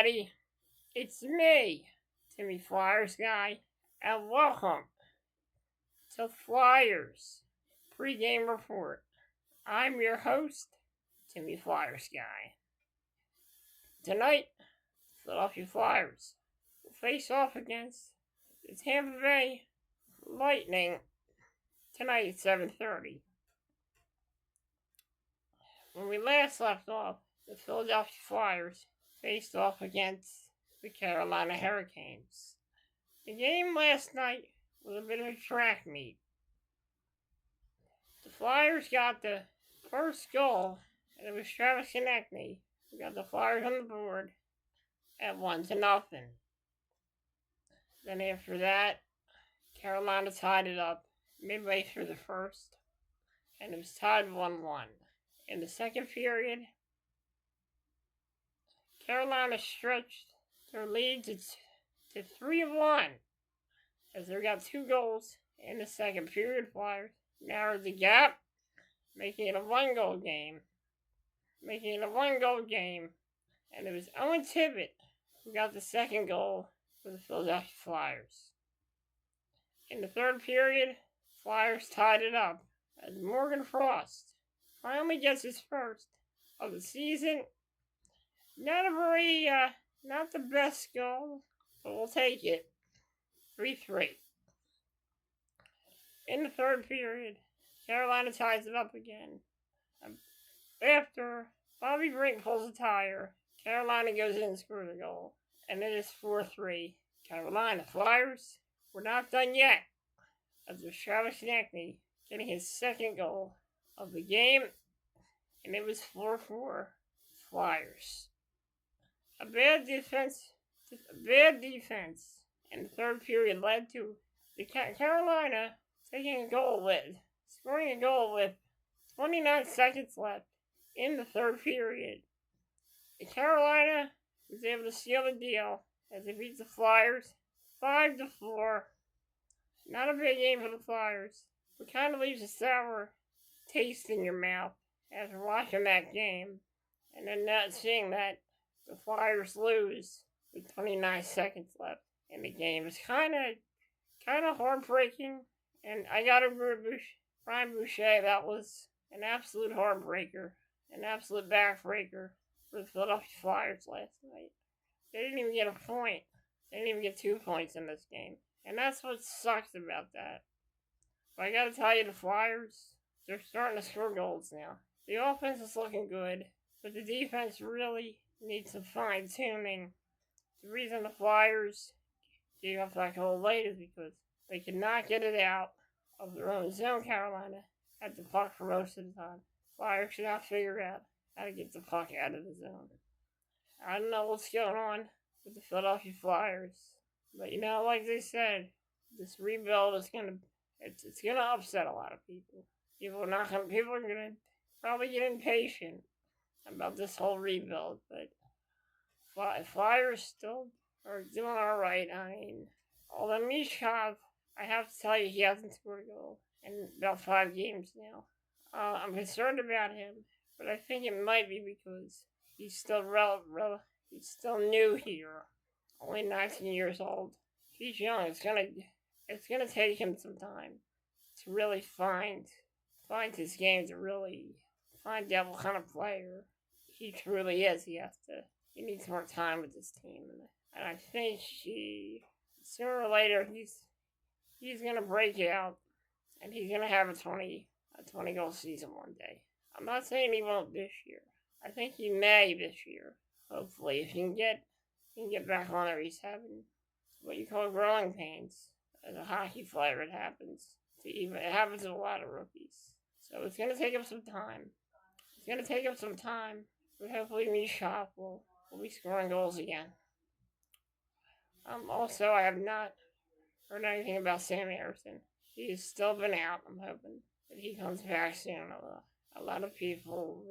everybody. It's me, Timmy Flyers guy, and welcome to Flyers Pregame Report. I'm your host, Timmy Flyers guy. Tonight, Philadelphia Flyers will face off against the Tampa Bay Lightning tonight at 7:30. When we last left off, the Philadelphia Flyers faced off against the Carolina Hurricanes. The game last night was a bit of a track meet. The Flyers got the first goal, and it was Travis Konechny who got the Flyers on the board at 1-0. Then after that, Carolina tied it up midway through the first, and it was tied 1-1. In the second period, Carolina stretched their lead to 3-1 as they got 2 goals in the second period. Flyers narrowed the gap, making it a one-goal game. And it was Owen Tippett who got the second goal for the Philadelphia Flyers. In the third period, Flyers tied it up as Morgan Frost finally gets his first of the season. Not the best goal, but we'll take it. 3-3. In the third period, Carolina ties it up again. After Bobby Brink pulls a tire, Carolina goes in and scores a goal, and it is 4-3. Carolina. Flyers were not done yet, as there's Travis Konechny getting his second goal of the game, and it was 4-4 Flyers. A bad defense in the third period led to the Carolina scoring a goal with 29 seconds left in the third period. The Carolina was able to seal the deal as they beat the Flyers 5-4. Not a big game for the Flyers, but kind of leaves a sour taste in your mouth after watching that game, and then not seeing that the Flyers lose with 29 seconds left in the game. It's kind of heartbreaking, and I gotta agree with Brian Boucher. That was an absolute heartbreaker, an absolute backbreaker for the Philadelphia Flyers last night. They didn't even get a point. They didn't even get 2 points in this game, and that's what sucks about that. But I gotta tell you, the Flyers, they're starting to score goals now. The offense is looking good, but the defense really needs some fine-tuning. The reason the Flyers gave up that goal late is because they could not get it out of their own zone. Carolina had the puck for most of the time. Flyers should not figure out how to get the puck out of the zone. I don't know what's going on with the Philadelphia Flyers, but like they said, this rebuild is it's gonna upset a lot of people. People are gonna probably get impatient about this whole rebuild, but Flyers still are doing alright. I mean, although Mishkov, I have to tell you, he hasn't scored a goal in about 5 games now. I'm concerned about him, but I think it might be because he's still he's still new here, only 19 years old. He's young. It's gonna take him some time to really find his game, to really find out what kind of player he truly is. He needs more time with this team, and I think sooner or later he's gonna break out, and he's gonna have a 20 goal season one day. I'm not saying he won't this year. I think he may this year. Hopefully, if he can get back on there. He's having what you call growing pains as a hockey player. It happens to a lot of rookies. So it's gonna take him some time. But hopefully Mishkov will be scoring goals again. Also, I have not heard anything about Sam Harrison. He's still been out. I'm hoping that he comes back soon. A lot of people,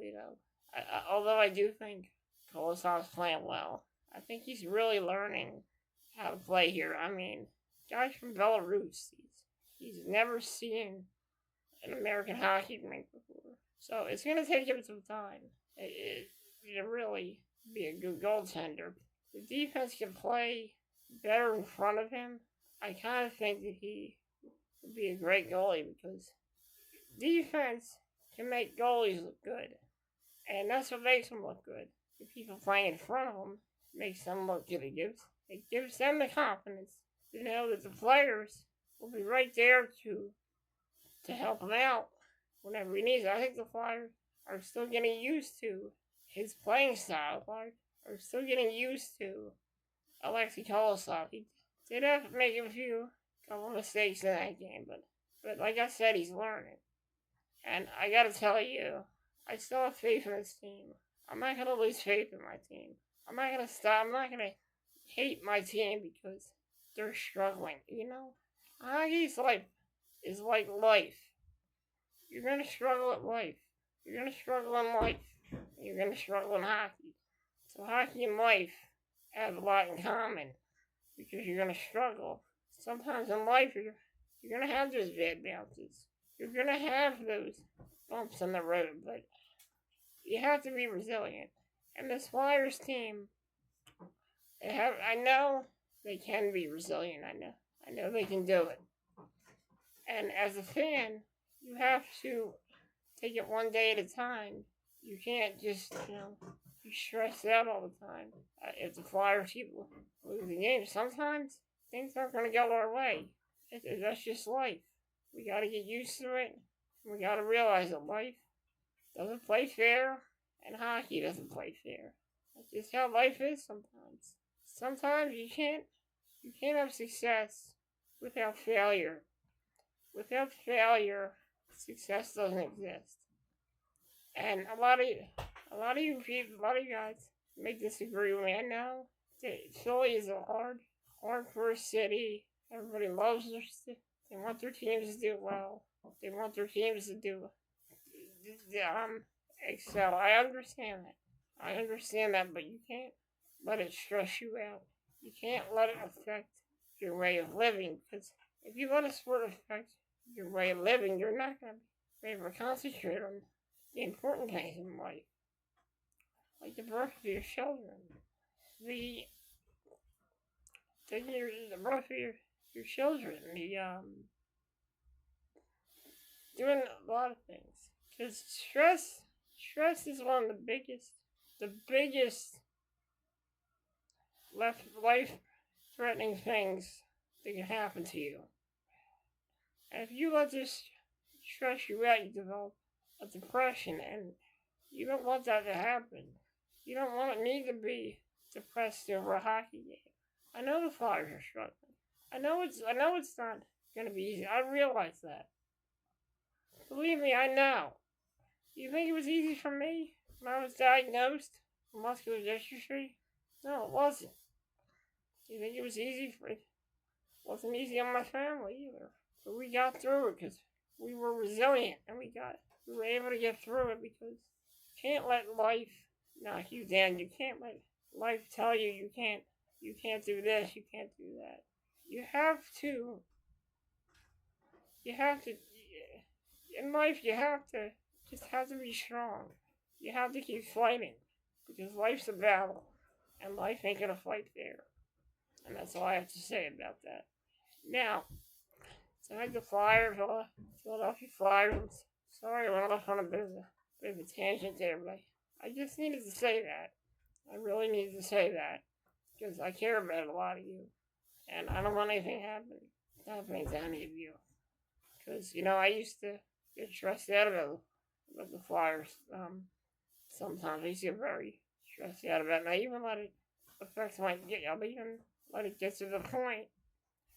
although I do think Kolosov's playing well, I think he's really learning how to play here. I mean, guys from Belarus, he's never seen an American hockey rink before. So it's going to take him some time to really be a good goaltender. the defense can play better in front of him, I kind of think that he would be a great goalie because defense can make goalies look good. And that's what makes them look good. The people playing in front of them makes them look good. It gives them the confidence to know that the players will be right there to help him out whenever he needs it. I think the Flyers are still getting used to his playing style. Are still getting used to Alexei Kolosov. He did have to make a couple mistakes in that game, but like I said, he's learning. And I gotta tell you, I still have faith in this team. I'm not gonna lose faith in my team. I'm not gonna stop. I'm not gonna hate my team because they're struggling. Hockey's life is like life. You're gonna struggle at life. You're gonna struggle in life. You're gonna struggle in hockey. So hockey and life have a lot in common because you're gonna struggle. Sometimes in life you're gonna have those bad bounces. You're gonna have those bumps in the road, but you have to be resilient. And this Flyers team, I know they can be resilient. I know they can do it. And as a fan, you have to take it one day at a time. You can't just, be stressed out all the time. If the Flyers keep losing games, sometimes things aren't going to go our way. That's just life. We got to get used to it. We got to realize that life doesn't play fair, and hockey doesn't play fair. That's just how life is sometimes. Sometimes you can't have success without failure. Without failure, success doesn't exist. And a lot of you guys may disagree with me. I know that Philly is a hardcore city. Everybody loves their city. They want their teams to do well. They want their teams to excel. I understand that, but you can't let it stress you out. You can't let it affect your way of living, because if you let a sport affect your way of living, you're not going to be able to concentrate on the important things in life, like the birth of your children, the birth of your children, doing a lot of things. Because stress is one of the biggest life-threatening things that can happen to you. And if you let this stress you out, you develop a depression, and you don't want that to happen. You don't want me to be depressed over a hockey game. I know the Flyers are struggling. I know it's not going to be easy. I realize that. Believe me, I know. You think it was easy for me when I was diagnosed with muscular dystrophy? No, it wasn't. You think it was easy for it? Wasn't easy on my family either. But we got through it because we were resilient, and we were able to get through it because you can't let life knock you down. You can't let life tell you you can't do this, you can't do that. You have to, in life you have to be strong. You have to keep fighting because life's a battle, and life ain't gonna fight fair. And that's all I have to say about that. Now, tonight the Philadelphia Flyers. Sorry I went off on a bit of a tangent there, but I just needed to say that. I really needed to say that because I care about a lot of you, and I don't want anything happening to any of you. Because I used to get stressed out about the Flyers. Sometimes I used to get very stressed out about it, and I even let it affect my. I'll even let it get to the point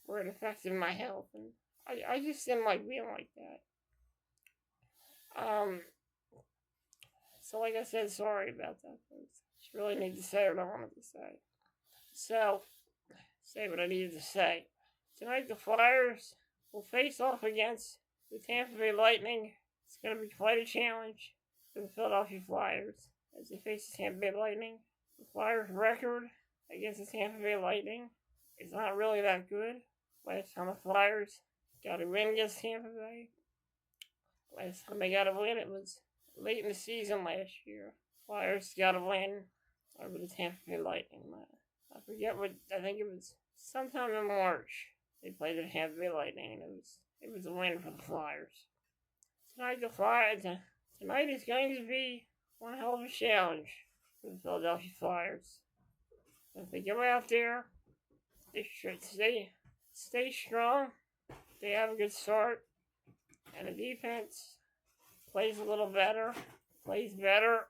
where it affected my health, and I just didn't like being like that. So like I said, sorry about that, folks. Just really need to say what I wanted to say. So, say what I needed to say. Tonight the Flyers will face off against the Tampa Bay Lightning. It's going to be quite a challenge for the Philadelphia Flyers as they face the Tampa Bay Lightning. The Flyers' record against the Tampa Bay Lightning is not really that good. Last time the Flyers got a win against Tampa Bay, last time they got a win, it was late in the season last year. Flyers got a win over the Tampa Bay Lightning. I forget what, I think it was sometime in March. They played the Tampa Bay Lightning, and it was a win for the Flyers. Tonight is going to be one hell of a challenge for the Philadelphia Flyers. If they go out there, they should stay strong. They have a good start, and the defense plays a little better, plays better.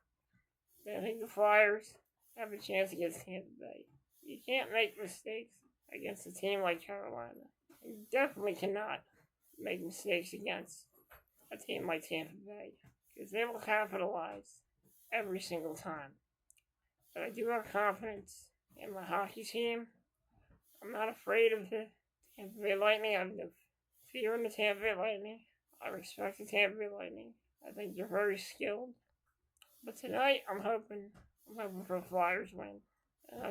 Then I think the Flyers have a chance against Tampa Bay. You can't make mistakes against a team like Carolina. You definitely cannot make mistakes against a team like Tampa Bay, because they will capitalize every single time. But I do have confidence in my hockey team. I'm not afraid of the Tampa Bay Lightning. I have no fear in the Tampa Bay Lightning. I respect the Tampa Bay Lightning. I think they're very skilled. But tonight, I'm hoping for a Flyers win.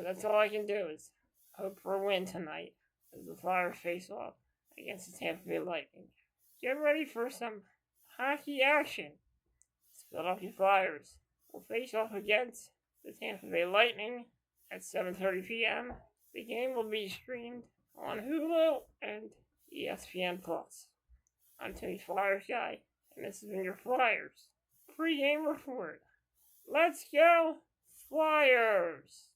That's all I can do is hope for a win tonight as the Flyers face off against the Tampa Bay Lightning. Get ready for some hockey action. The Philadelphia Flyers will face off against the Tampa Bay Lightning at 7:30 p.m. The game will be streamed on Hulu and ESPN+. I'm Tony's Flyers guy, and this has been your Flyers pregame report. Let's go, Flyers!